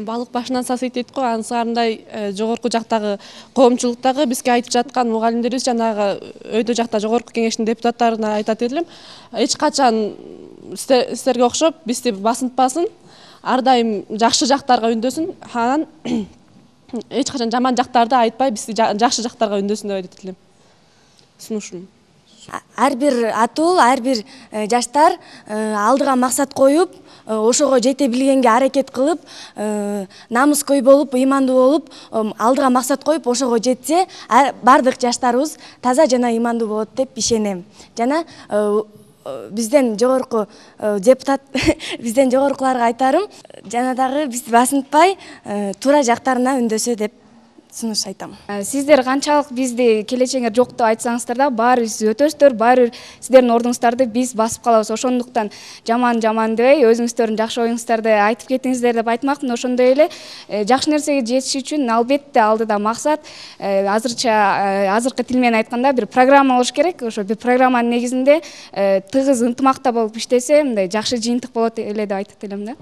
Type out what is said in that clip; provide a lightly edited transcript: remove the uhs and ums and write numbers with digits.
Балык башынан сасыйт дейт го, ансырандай жогорку жактагы коомчулуктагы бизге айтып жаткан мугалимдерибиз жанагы өйдө жакта жогорку кеңештин депутаттарына айтат элем, эч качан силерге окшоп бизди басынтпасын, ар дайым жакшы жактарга үндөсүн, анан эч качан жаман жактарды айтпай, бизди жакшы жактарга үндөсүн деп айтат элем. Сунушум. Ар бир атуу, ар бир жаштар алдыга максат коюп, ошого жете билгенге аракет кылып, намыскөй болуп, ыймандуу болуп, алдыга максат коюп, ошого жетсе, бардык жаштарыбыз таза жана ыймандуу болот деп ишенем. Жана бизден жогорку депутат, бизден жогоркуларга айтарым, жана дагы бизди басынтпай, туура жактарына үндөсө деп сунуш айтам. Сиздер канчалык бизди келечегиңер жок деп айтсаңыздар да, баары бир сиз өтөсүздөр, баары бир сиздердин ордуңуздарды биз басып калабыз. Ошондуктан жаман дебей, өзүңүздөрдүн жакшы оюңуздарды айтып кетиңиздер деп айтмакмын. Ошондой эле жакшы нерсеге жетиш үчүн албетте алдыда максат, азыркы тил менен айтканда бир программа болуш керек. Ошо бир программанын негизинде тыгыз ынтымакта болуп иштесе, мындай жакшы жыйынтык болот эле деп айтат элем да.